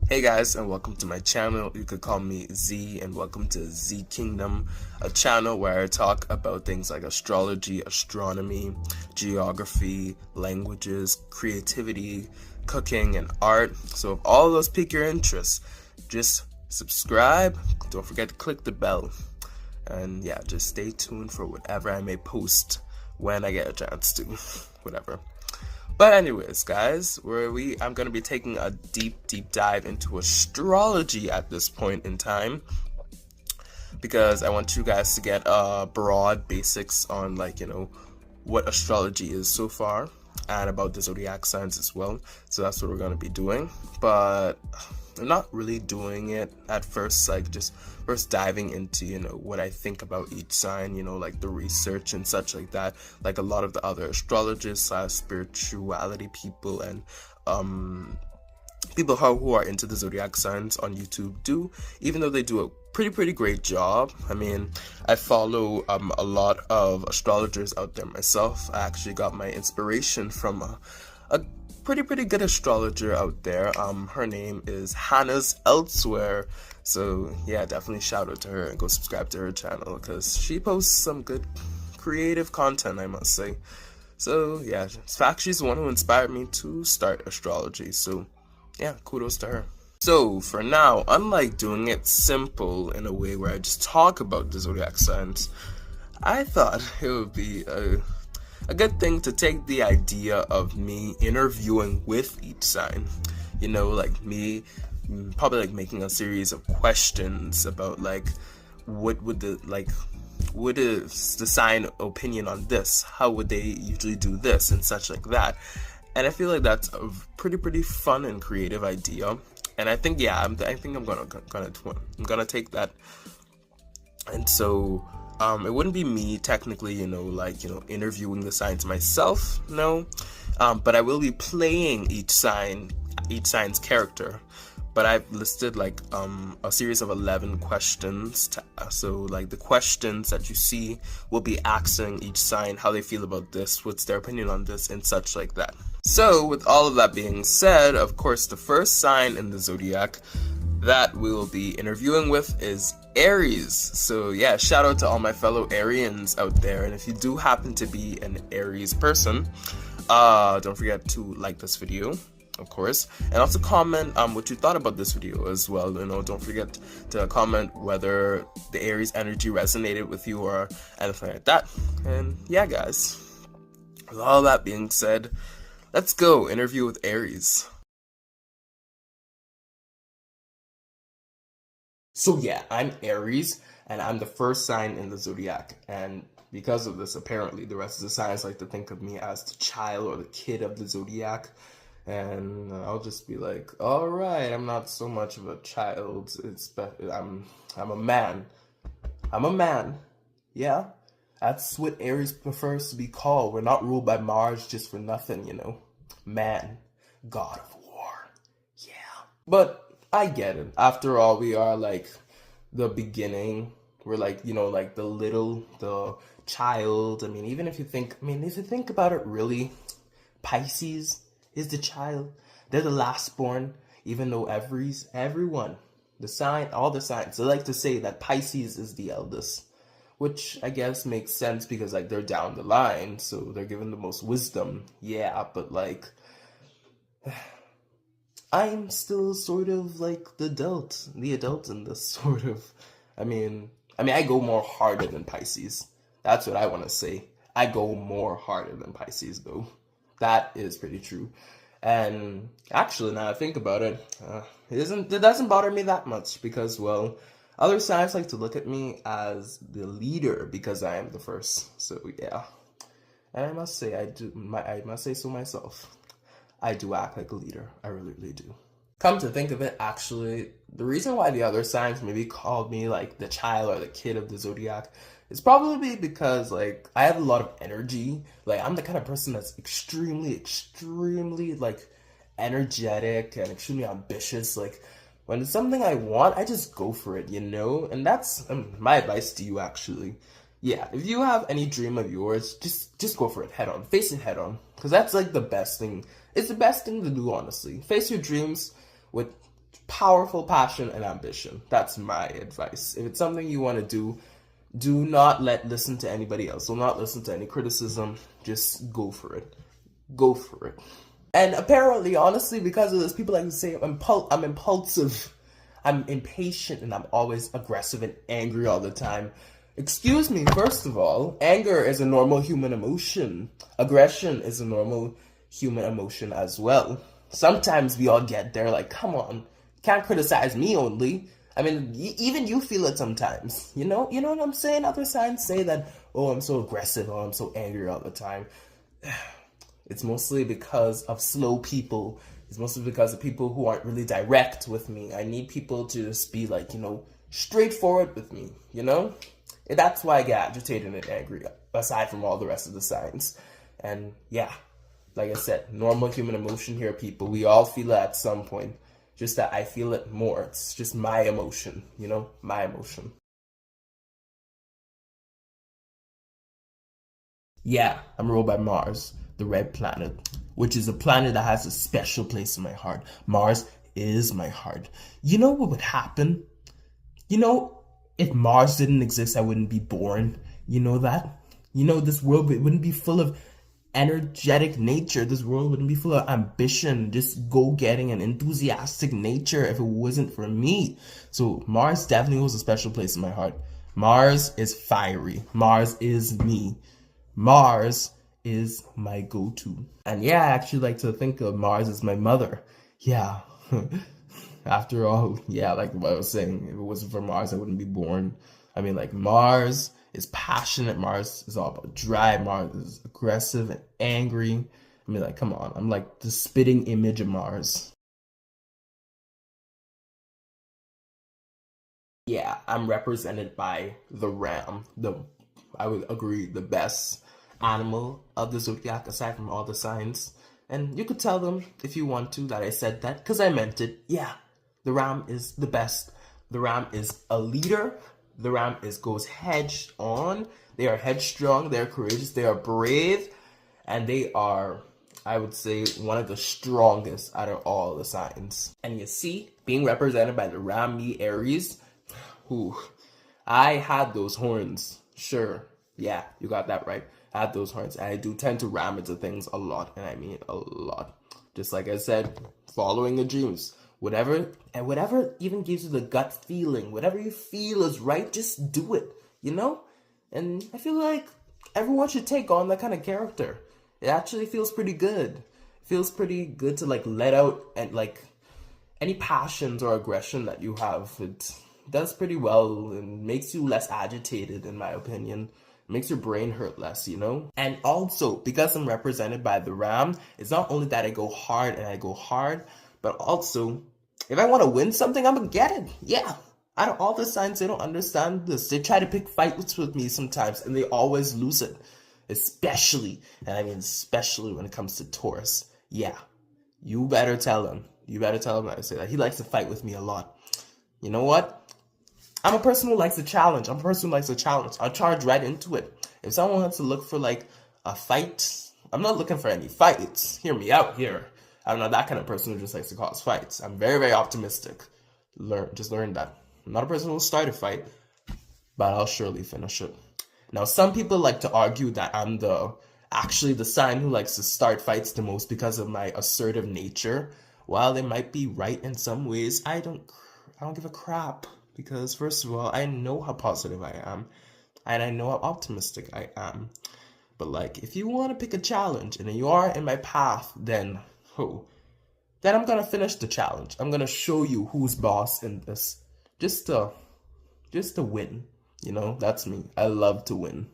Hey guys, and welcome to my channel. You could call me Z, and welcome to Z Kingdom, a channel where I talk about things like astrology, astronomy, geography, languages, creativity, cooking, and art. So if all of those pique your interest, just subscribe. Don't forget to click the bell. And yeah, just stay tuned for whatever I may post when I get a chance to. Whatever. But anyways, guys, I'm going to be taking a deep dive into astrology at this point in time, because I want you guys to get broad basics on, like, what astrology is so far, and about the zodiac signs as well. So that's what we're going to be doing. But I'm not really doing it at first, like just first diving into, what I think about each sign, like the research and such like that, like a lot of the other astrologists, spirituality people, and people who are into the zodiac signs on YouTube do, even though they do a pretty great job. I mean, I follow a lot of astrologers out there myself. I actually got my inspiration from a pretty good astrologer out there. Her name is Hannah's Elsewhere. So yeah, definitely shout out to her and go subscribe to her channel, because she posts some good creative content, I must say. So yeah, in fact, she's the one who inspired me to start astrology. So yeah, kudos to her. So for now, unlike doing it simple in a way where I just talk about the zodiac signs, I thought it would be a good thing to take the idea of me interviewing with each sign. Like me probably like making a series of questions about like what is the sign opinion on this? How would they usually do this and such like that? And I feel like that's a pretty fun and creative idea. And I think I'm gonna take that. And so it wouldn't be me technically, interviewing the signs myself, no. But I will be playing each sign's character. But I've listed like a series of 11 questions. So like the questions that you see will be asking each sign how they feel about this, what's their opinion on this, and such like that. So with all of that being said, of course, the first sign in the zodiac that we will be interviewing with is Aries. So yeah, shout out to all my fellow Arians out there. And if you do happen to be an Aries person, don't forget to like this video, of course, and also comment what you thought about this video as well. Don't forget to comment whether the Aries energy resonated with you or anything like that. And yeah, guys, with all that being said, let's go interview with Aries. So yeah, I'm Aries, and I'm the first sign in the zodiac, and because of this, apparently, the rest of the signs like to think of me as the child or the kid of the zodiac. And I'll just be like, all right, I'm not so much of a child. I'm a man. I'm a man. Yeah, that's what Aries prefers to be called. We're not ruled by Mars just for nothing, Man, god of war. Yeah. But I get it. After all, we are like the beginning. We're like, like the child. I mean, if you think about it really, Pisces is the child. They're the last born, even though everyone, all the signs, they like to say that Pisces is the eldest, which I guess makes sense because like they're down the line, so they're given the most wisdom. Yeah, but like I'm still sort of like the adult in this sort of. I go more harder than Pisces. That's what I want to say. I go more harder than Pisces, though. That is pretty true. And actually, now I think about it, it doesn't bother me that much because, well, other signs like to look at me as the leader because I am the first. So yeah, and I must say I must say so myself. I do act like a leader. I really do. Come to think of it, actually, the reason why the other signs maybe called me like the child or the kid of the zodiac is probably because like I have a lot of energy. Like I'm the kind of person that's extremely like energetic and extremely ambitious. Like when it's something I want, I just go for it, And that's my advice to you, actually. Yeah, if you have any dream of yours, just go for it head on. Face it head on, because that's like the best thing. It's the best thing to do, honestly. Face your dreams with powerful passion and ambition. That's my advice. If it's something you want to do not listen to anybody else. Do not listen to any criticism. Just go for it. Go for it. And apparently, honestly, because of this, people like to say I'm impulsive, I'm impatient, and I'm always aggressive and angry all the time. Excuse me, first of all, anger is a normal human emotion. Aggression is a normal human emotion as well. Sometimes we all get there, like, come on, can't criticize me only. I mean, even you feel it sometimes. You know what I'm saying? Other signs say that, oh, I'm so aggressive, oh, I'm so angry all the time. It's mostly because of slow people. It's mostly because of people who aren't really direct with me. I need people to just be like, straightforward with me, And that's why I get agitated and angry, aside from all the rest of the signs. And yeah, like I said, normal human emotion here, people. We all feel it at some point. Just that I feel it more. It's just my emotion, my emotion. Yeah, I'm ruled by Mars, the red planet, which is a planet that has a special place in my heart. Mars is my heart. You know what would happen? If Mars didn't exist, I wouldn't be born. You know that? This world wouldn't be full of energetic nature. This world wouldn't be full of ambition, just go-getting and enthusiastic nature if it wasn't for me. So Mars definitely was a special place in my heart. Mars is fiery. Mars is me. Mars is my go-to. And yeah, I actually like to think of Mars as my mother. Yeah. After all, yeah, like what I was saying, if it wasn't for Mars, I wouldn't be born. I mean, like, Mars is passionate. Mars is all about drive. Mars is aggressive and angry. I mean, like, come on. I'm like the spitting image of Mars. Yeah, I'm represented by the ram. I would agree, the best animal of the zodiac aside from all the signs. And you could tell them if you want to that I said that because I meant it. Yeah, the ram is the best. The ram is a leader. The ram goes hedged on. They are headstrong. They are courageous. They are brave, and they are, I would say, one of the strongest out of all the signs. And you see, being represented by the ram, me, Aries, who I had those horns. Sure, yeah, you got that right. I had those horns. I do tend to ram into things a lot, and I mean a lot. Just like I said, following the dreams. Whatever even gives you the gut feeling, whatever you feel is right, just do it, And I feel like everyone should take on that kind of character. It actually feels pretty good. It feels pretty good to like let out and like any passions or aggression that you have. It does pretty well and makes you less agitated, in my opinion. It makes your brain hurt less, And also, because I'm represented by the ram, it's not only that I go hard, but also, if I want to win something, I'm going to get it. Yeah. Out of all the signs, they don't understand this. They try to pick fights with me sometimes, and they always lose it. Especially when it comes to Taurus. Yeah. You better tell him. That I say that. He likes to fight with me a lot. You know what? I'm a person who likes a challenge. I'll charge right into it. If someone wants to look for, like, a fight, I'm not looking for any fights. Hear me out here. I'm not that kind of person who just likes to cause fights. I'm very, very optimistic. Just learn that. I'm not a person who will start a fight, but I'll surely finish it. Now, some people like to argue that I'm actually the sign who likes to start fights the most because of my assertive nature. While they might be right in some ways, I don't give a crap. Because first of all, I know how positive I am, and I know how optimistic I am. But like, if you want to pick a challenge and you are in my path, then I'm gonna finish the challenge. I'm gonna show you who's boss in this. Just to win. That's me. I love to win.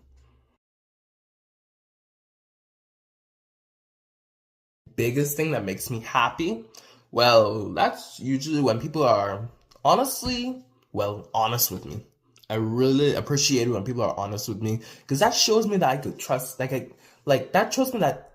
Biggest thing that makes me happy? Well, that's usually when people are honest with me. I really appreciate it when people are honest with me because that shows me that I could trust. That shows me that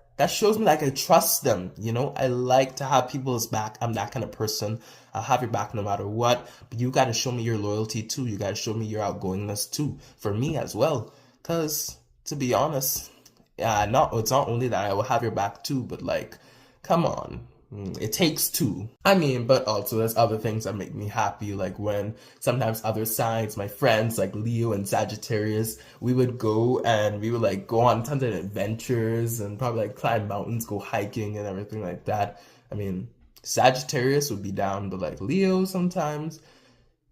I can trust them. I like to have people's back. I'm that kind of person. I'll have your back no matter what. But you got to show me your loyalty too. You got to show me your outgoingness too. For me as well. Because, to be honest, it's not only that I will have your back too, but like, come on. It takes two. I mean, but also there's other things that make me happy, like when sometimes other signs, my friends like Leo and Sagittarius, we would go and we would like go on tons of adventures and probably like climb mountains, go hiking and everything like that. I mean, Sagittarius would be down, but like Leo sometimes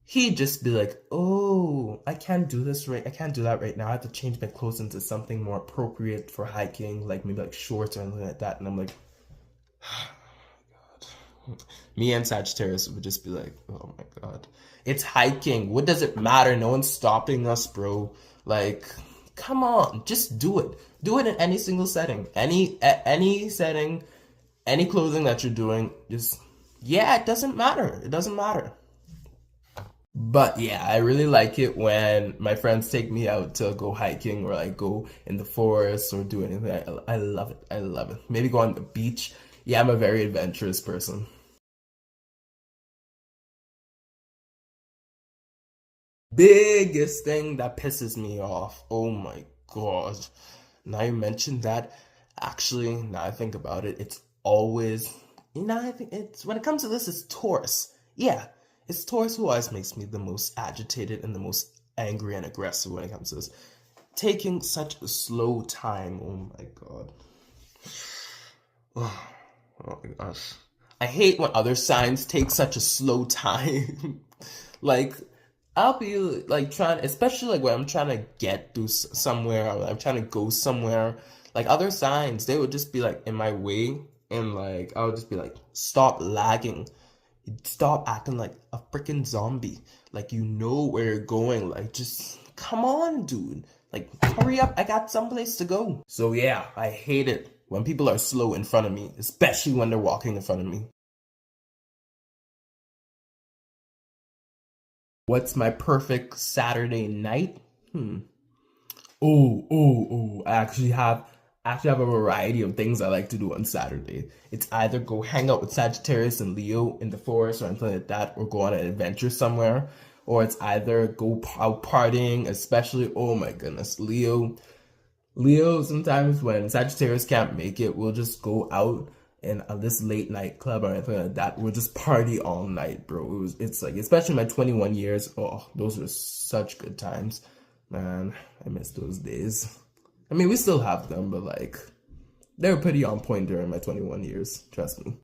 he'd just be like, "Oh, I can't do this right. I can't do that right now. I have to change my clothes into something more appropriate for hiking, like maybe like shorts or anything like that." And I'm like, me and Sagittarius would just be like, "Oh my God, it's hiking. What does it matter? No one's stopping us, bro. Like, come on, just do it. Do it in any single setting, any setting, any clothing that you're doing. Just yeah, it doesn't matter. It doesn't matter." But yeah, I really like it when my friends take me out to go hiking or like go in the forest or do anything. I love it. I love it. Maybe go on the beach. Yeah, I'm a very adventurous person. Biggest thing that pisses me off. Oh my God. Now you mentioned that. Actually, now I think about it, it's always, I think it's, when it comes to this, it's Taurus. Yeah, it's Taurus who always makes me the most agitated and the most angry and aggressive when it comes to this. Taking such a slow time. Oh my God. Oh, oh my gosh. I hate when other signs take such a slow time. Like, I'll be like trying, especially like when I'm trying to get through somewhere or I'm trying to go somewhere. Like other signs, they would just be like in my way, and like I would just be like, stop lagging, stop acting like a freaking zombie. Like you know where you're going. Like just come on, dude. Like hurry up, I got someplace to go. So yeah, I hate it when people are slow in front of me, especially when they're walking in front of me. What's my perfect Saturday night? Hmm. Oh. I actually have a variety of things I like to do on Saturday. It's either go hang out with Sagittarius and Leo in the forest or anything like that, or go on an adventure somewhere, or it's either go out partying, especially oh my goodness, Leo, sometimes when Sagittarius can't make it, we'll just go out and this late night club or anything like that. We'll just party all night, bro. It's like, especially my 21 years. Oh, those were such good times, man. I miss those days. I mean, we still have them, but like, they were pretty on point during my 21 years. Trust me.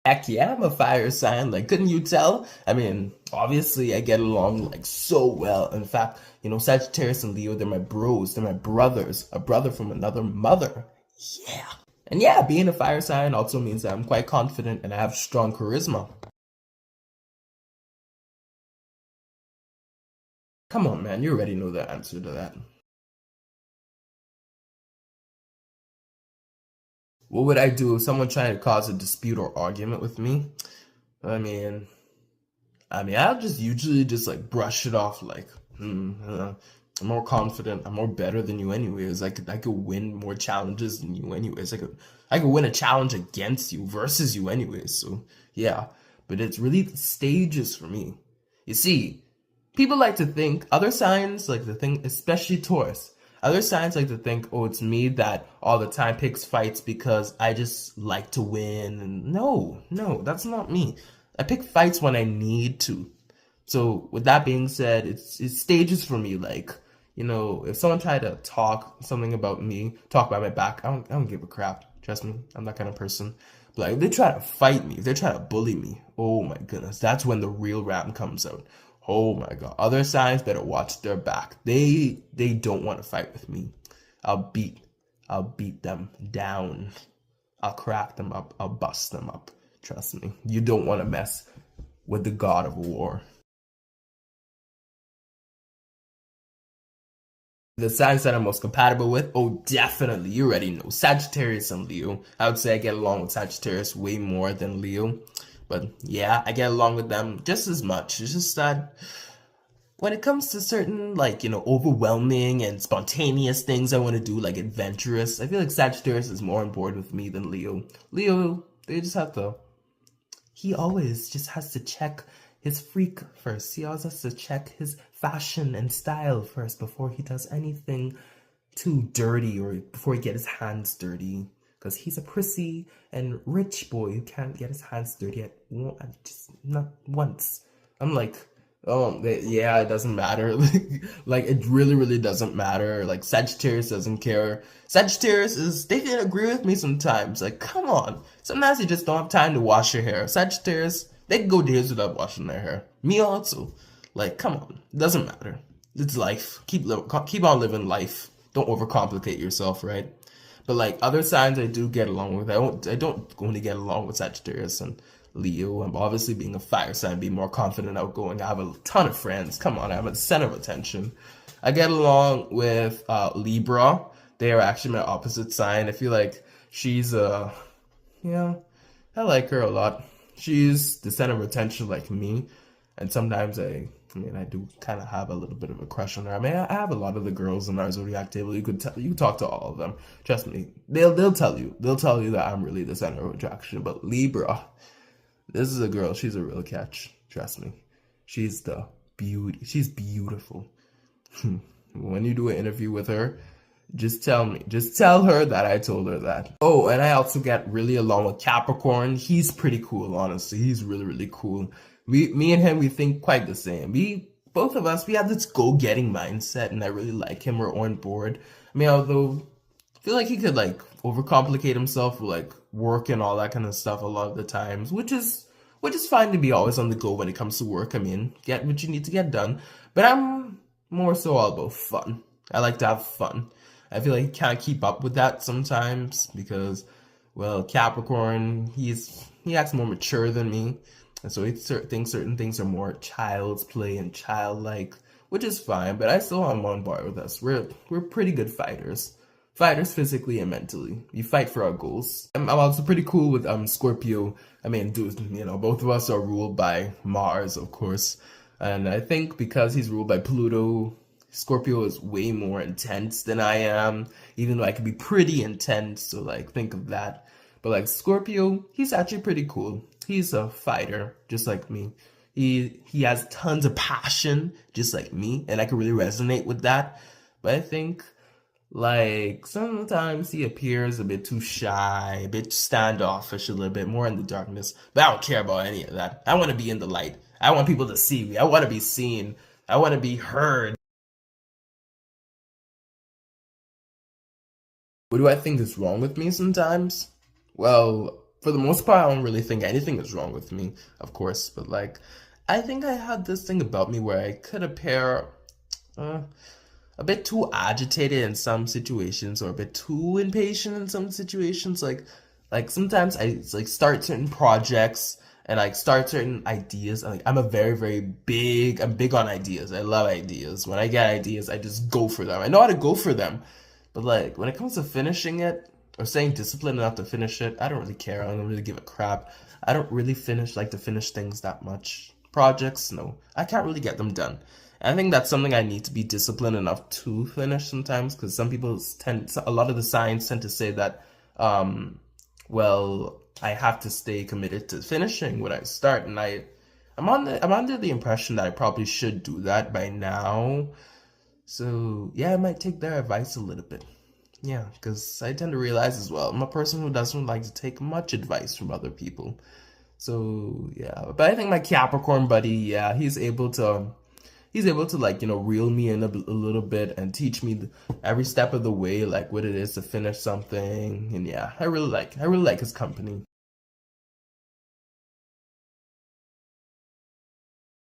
Heck yeah, I'm a fire sign. Like, couldn't you tell? I mean, obviously, I get along like so well. In fact, Sagittarius and Leo, they're my bros, they're my brothers, a brother from another mother. Yeah. And yeah, being a fire sign also means that I'm quite confident and I have strong charisma. Come on, man, you already know the answer to that. What would I do if someone tried to cause a dispute or argument with me? I mean, I'll just usually just like brush it off like, I'm more confident. I'm more better than you, anyways. I could win more challenges than you, anyways. I could win a challenge against you versus you, anyways. So yeah, but it's really the stages for me. You see, people like to think other signs like to think, especially Taurus. Other signs like to think, oh, it's me that all the time picks fights because I just like to win. And no, that's not me. I pick fights when I need to. So with that being said, it's stages for me. Like, if someone tried to talk something about me, talk about my back, I don't give a crap. Trust me, I'm that kind of person. But like, if they try to fight me, if they try to bully me, oh my goodness, that's when the real Ram comes out. Oh my God. Other signs better watch their back. They don't want to fight with me. I'll beat I'll beat them down. I'll crack them up. I'll bust them up. Trust me. You don't want to mess with the god of war. The signs that I'm most compatible with, oh, definitely. You already know. Sagittarius and Leo. I would say I get along with Sagittarius way more than Leo. But yeah, I get along with them just as much. It's just that when it comes to certain, like, overwhelming and spontaneous things I want to do, like adventurous, I feel like Sagittarius is more important with me than Leo. Leo, they just have to, he always just has to check his freak first. He always has to check his fashion and style first before he does anything too dirty or before he get his hands dirty. Because he's a prissy and rich boy who can't get his hands dirty at just not once. I'm like, oh, yeah, it doesn't matter. Like, it really, really doesn't matter. Like, Sagittarius doesn't care. They can agree with me sometimes. Like, come on. Sometimes you just don't have time to wash your hair. Sagittarius, they can go days without washing their hair. Me also. Like, come on. It doesn't matter. It's life. Keep on living life. Don't overcomplicate yourself, right? But like other signs I do get along with. I don't only get along with Sagittarius and Leo. I'm obviously being a fire sign, be more confident, outgoing. I have a ton of friends. Come on, I'm at the center of attention. I get along with Libra. They are actually my opposite sign. I feel like she's yeah, I like her a lot. She's the center of attention like me. And sometimes I do kind of have a little bit of a crush on her. I mean, I have a lot of the girls in our Zodiac table. You can talk to all of them. Trust me, they'll tell you. They'll tell you that I'm really the center of attraction. But Libra, this is a girl. She's a real catch. Trust me. She's the beauty. She's beautiful. When you do an interview with her, just tell her that I told her that. Oh, and I also get really along with Capricorn. He's pretty cool, honestly. He's really, really cool. Me and him, we think quite the same. Both of us, we have this go-getting mindset, and I really like him. We're on board. I mean, although I feel like he could like overcomplicate himself with like work and all that kind of stuff a lot of the times, which is fine to be always on the go when it comes to work. I mean, get what you need to get done. But I'm more so all about fun. I like to have fun. I feel like he can't keep up with that sometimes because, well, Capricorn, he acts more mature than me. And so he thinks certain things are more child's play and childlike, which is fine, but I still am on board with us. We're pretty good fighters. Fighters physically and mentally. We fight for our goals. I'm also pretty cool with Scorpio. I mean, both of us are ruled by Mars, of course. And I think because he's ruled by Pluto, Scorpio is way more intense than I am, even though I can be pretty intense, so like think of that. But like Scorpio, he's actually pretty cool. He's a fighter, just like me. He has tons of passion, just like me, and I can really resonate with that. But I think like sometimes he appears a bit too shy, a bit standoffish, a little bit more in the darkness. But I don't care about any of that. I want to be in the light. I want people to see me. I want to be seen. I want to be heard. What do I think is wrong with me sometimes? Well, for the most part, I don't really think anything is wrong with me, of course. But like, I think I had this thing about me where I could appear a bit too agitated in some situations or a bit too impatient in some situations. Like sometimes I like start certain projects and like start certain ideas. And, like I'm big on ideas. I love ideas. When I get ideas, I just go for them. I know how to go for them. But like when it comes to finishing it or staying disciplined enough to finish it, I don't really care. I don't really give a crap. I don't really like to finish things that much. Projects, no. I can't really get them done. And I think that's something I need to be disciplined enough to finish sometimes, because a lot of the signs tend to say that, well, I have to stay committed to finishing what I start, and I'm under the impression that I probably should do that by now. So yeah, I might take their advice a little bit. Yeah, because I tend to realize as well, I'm a person who doesn't like to take much advice from other people. So yeah, but I think my Capricorn buddy, yeah, he's able to like, reel me in a little bit and teach me every step of the way, like what it is to finish something. And yeah, I really like his company.